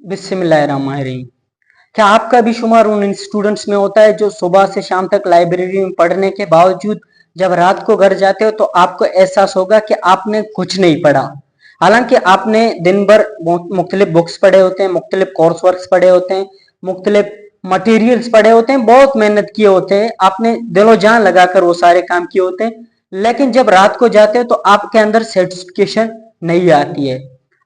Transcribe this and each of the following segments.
बिस्मिल्लाहिर्रहमानिर्रहीम। क्या आपका भी शुमार उन स्टूडेंट्स में होता है जो सुबह से शाम तक लाइब्रेरी में पढ़ने के बावजूद जब रात को घर जाते हो तो आपको एहसास होगा कि आपने कुछ नहीं पढ़ा। हालांकि आपने दिन भर मुख्तलिफ बुक्स पढ़े होते हैं, मुख्तलिफ कोर्स वर्क पढ़े होते हैं, मुख्तलिफ मटेरियल्स पढ़े होते हैं, बहुत मेहनत किए होते हैं, आपने दिलो जान लगाकर वो सारे काम किए होते हैं। लेकिन जब रात को जाते हो तो आपके अंदर सेटिस्फिकेशन नहीं आती है।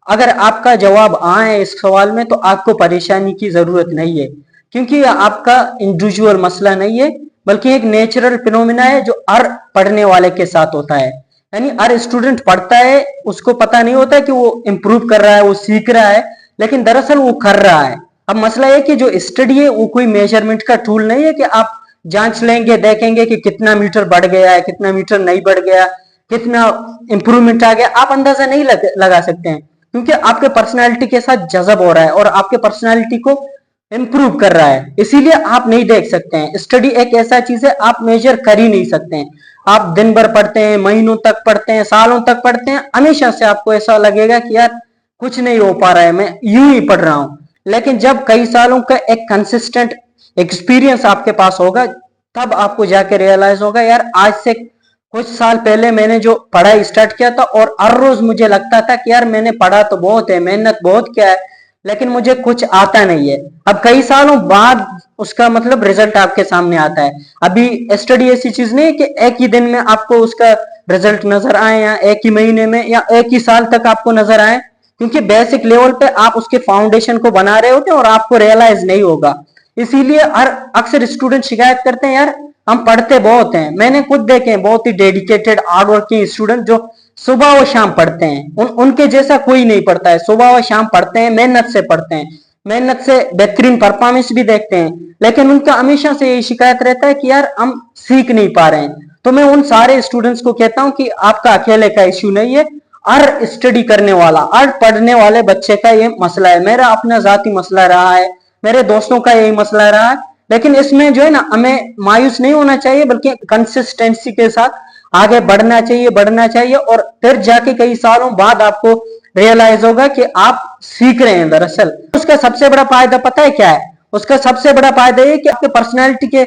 अगर आपका जवाब हाँ है इस सवाल में तो आपको परेशानी की जरूरत नहीं है, क्योंकि यह आपका इंडिविजुअल मसला नहीं है, बल्कि एक नेचुरल फिनोमिना है जो हर पढ़ने वाले के साथ होता है। यानी हर स्टूडेंट पढ़ता है, उसको पता नहीं होता कि वो इम्प्रूव कर रहा है, वो सीख रहा है, लेकिन दरअसल वो कर रहा है। अब मसला है कि जो स्टडी है वो कोई मेजरमेंट का टूल नहीं है कि आप जांच लेंगे, देखेंगे कि कितना मीटर बढ़ गया है, कितना मीटर नहीं बढ़ गया, कितना इंप्रूवमेंट आ गया। आप अंदाजा नहीं लगा सकते हैं, क्योंकि आपके पर्सनैलिटी के साथ जजब हो रहा है और आपके पर्सनैलिटी को इम्प्रूव कर रहा है, इसीलिए आप नहीं देख सकते हैं। स्टडी एक ऐसा चीज है आप मेजर कर ही नहीं सकते हैं। आप दिन भर पढ़ते हैं, महीनों तक पढ़ते हैं, सालों तक पढ़ते हैं, हमेशा से आपको ऐसा लगेगा कि यार कुछ नहीं हो पा रहा है, मैं यूं ही पढ़ रहा हूं। लेकिन जब कई सालों का एक कंसिस्टेंट एक्सपीरियंस आपके पास होगा, तब आपको जाके रियलाइज होगा यार आज से कुछ साल पहले मैंने जो पढ़ाई स्टार्ट किया था और हर रोज मुझे लगता था कि यार मैंने पढ़ा तो बहुत है, मेहनत बहुत किया है, लेकिन मुझे कुछ आता नहीं है। अब कई सालों बाद उसका मतलब रिजल्ट आपके सामने आता है। अभी स्टडी ऐसी चीज नहीं है कि एक ही दिन में आपको उसका रिजल्ट नजर आए, या एक ही महीने में, या एक ही साल तक आपको नजर आए, क्योंकि बेसिक लेवल पे आप उसके फाउंडेशन को बना रहे होते हैं और आपको रियलाइज नहीं होगा। इसीलिए हर अक्सर स्टूडेंट शिकायत करते हैं यार हम पढ़ते बहुत हैं। मैंने खुद देखे हैं बहुत ही डेडिकेटेड हार्ड वर्किंग स्टूडेंट जो सुबह और शाम पढ़ते हैं, उनके जैसा कोई नहीं पढ़ता है। सुबह और शाम पढ़ते हैं, मेहनत से पढ़ते हैं, मेहनत से बेहतरीन परफॉर्मेंस भी देखते हैं, लेकिन उनका हमेशा से यही शिकायत रहता है कि यार हम सीख नहीं पा रहे हैं। तो मैं उन सारे स्टूडेंट्स को कहता हूं कि आपका अकेले का इश्यू नहीं है, हर स्टडी करने वाला, हर पढ़ने वाले बच्चे का ये मसला है। मेरा अपना जाती मसला रहा है, मेरे दोस्तों का यही मसला रहा है। लेकिन इसमें जो है ना, हमें मायूस नहीं होना चाहिए, बल्कि कंसिस्टेंसी के साथ आगे बढ़ना चाहिए, बढ़ना चाहिए, और फिर जाके कई सालों बाद आपको रियलाइज होगा कि आप सीख रहे हैं। दरअसल उसका सबसे बड़ा फायदा पता है क्या है? उसका सबसे बड़ा फायदा ये कि आपके पर्सनैलिटी के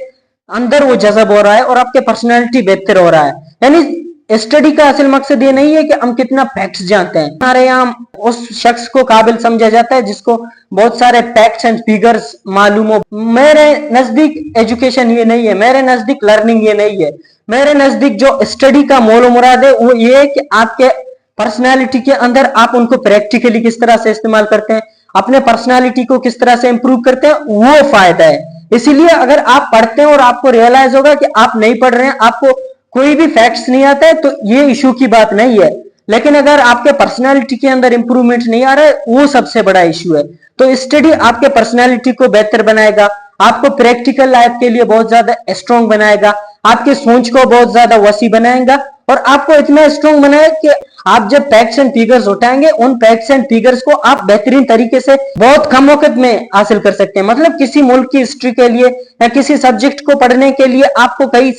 अंदर वो जज्ब हो रहा है और आपके पर्सनैलिटी बेहतर हो रहा है। यानी स्टडी का असल मकसद ये नहीं है कि हम कितना फैक्ट्स जानते हैं। हमारे यहाँ उस शख्स को काबिल समझा जाता है जिसको बहुत सारे फैक्ट्स एंड फिगर्स मालूम हो। मेरे नजदीक एजुकेशन ये नहीं है, मेरे नजदीक लर्निंग ये नहीं है। मेरे नजदीक जो स्टडी का मोल मुराद है वो ये है कि आपके पर्सनैलिटी के अंदर आप उनको प्रैक्टिकली किस तरह से इस्तेमाल करते हैं, अपने पर्सनैलिटी को किस तरह से इंप्रूव करते हैं, वो फायदा है। इसीलिए अगर आप पढ़ते हैं और आपको रियलाइज होगा कि आप नहीं पढ़ रहे हैं, आपको कोई भी फैक्ट्स नहीं आता है, तो ये इशू की बात नहीं है। लेकिन अगर आपके पर्सनैलिटी के अंदर इंप्रूवमेंट नहीं आ रहा है, वो सबसे बड़ा इशू है। तो स्टडी आपके पर्सनैलिटी को बेहतर बनाएगा, आपको प्रैक्टिकल लाइफ के लिए बहुत ज्यादा स्ट्रॉन्ग बनाएगा, आपकी सोच को बहुत ज्यादा वसी बनाएगा, और आपको इतना स्ट्रॉन्ग बनाएगा कि आप जब फैक्ट्स एंड फिगर्स उठाएंगे, उन फैक्ट्स एंड फिगर्स को आप बेहतरीन तरीके से बहुत कम वक्त में हासिल कर सकते हैं। मतलब किसी मुल्क की हिस्ट्री के लिए या किसी सब्जेक्ट को पढ़ने के लिए आपको कई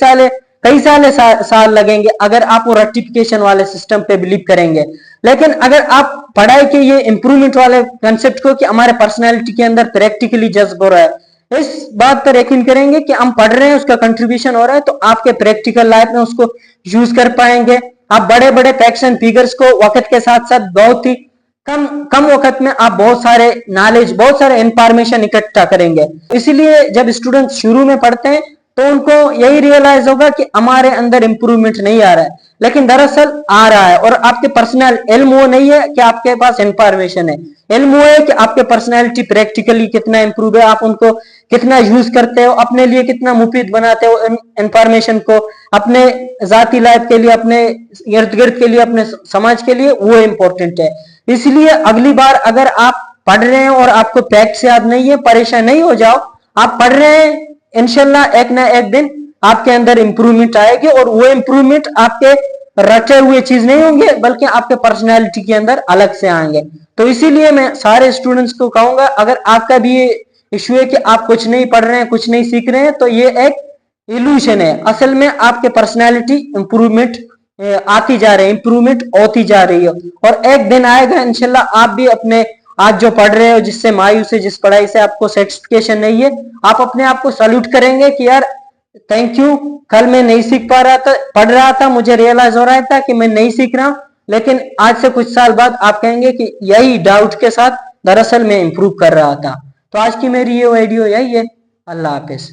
साल लगेंगे, अगर आप वो रेक्टिफिकेशन वाले सिस्टम पे बिलीव करेंगे। लेकिन अगर आप पढ़ाई के ये इंप्रूवमेंट वाले कंसेप्ट को कि हमारे पर्सनैलिटी के अंदर प्रैक्टिकली जज्ब हो रहा है, इस बात पर यकीन करेंगे कि हम पढ़ रहे हैं, उसका कंट्रीब्यूशन हो रहा है, तो आपके प्रैक्टिकल लाइफ में उसको यूज कर पाएंगे। आप बड़े बड़े फैक्ट्स एंड फिगर्स को वक्त के साथ साथ बहुत ही कम कम वक्त में आप बहुत सारे नॉलेज, बहुत सारे इंफॉर्मेशन इकट्ठा करेंगे। इसीलिए जब स्टूडेंट शुरू में पढ़ते हैं तो उनको यही रियलाइज होगा कि हमारे अंदर इंप्रूवमेंट नहीं आ रहा है, लेकिन दरअसल आ रहा है। और आपके पर्सनल इल्म वो नहीं है कि आपके पास इंफॉर्मेशन है, इल्म वो है कि आपके पर्सनैलिटी प्रैक्टिकली कितना इंप्रूव है, आप उनको कितना यूज करते हो, अपने लिए कितना मुफीद बनाते हो इंफॉर्मेशन को, अपने जाती लाइफ के लिए, अपने इर्द गिर्द के लिए, अपने समाज के लिए, वो इंपॉर्टेंट है। इसलिए अगली बार अगर आप पढ़ रहे हैं और आपको फैक्ट्स याद नहीं है, परेशान नहीं हो जाओ। आप पढ़ रहे हैं, इंशाल्लाह एक ना एक दिन आपके अंदर इंप्रूवमेंट आएगी, और वो इंप्रूवमेंट आपके रटे हुए चीज नहीं होंगे, बल्कि आपके पर्सनैलिटी के अंदर अलग से आएंगे। तो इसीलिए मैं सारे स्टूडेंट्स को कहूंगा, अगर आपका भी ये इश्यू है कि आप कुछ नहीं पढ़ रहे हैं, कुछ नहीं सीख रहे हैं, तो ये एक इल्यूशन है। असल में आपके पर्सनैलिटी इंप्रूवमेंट आती जा रही है, इंप्रूवमेंट होती जा रही है, और एक दिन आएगा इंशाल्लाह आप भी अपने आज जो पढ़ रहे हो, जिससे मायूस है, जिस पढ़ाई से आपको सेटिस्फिकेशन नहीं है, आप अपने आप को सल्यूट करेंगे कि यार थैंक यू, कल मैं नहीं सीख पा रहा था, पढ़ रहा था, मुझे रियलाइज हो रहा था कि मैं नहीं सीख रहा हूं, लेकिन आज से कुछ साल बाद आप कहेंगे कि यही डाउट के साथ दरअसल मैं इंप्रूव कर रहा था। तो आज की मेरी ये वीडियो यही है। अल्लाह हाफिज।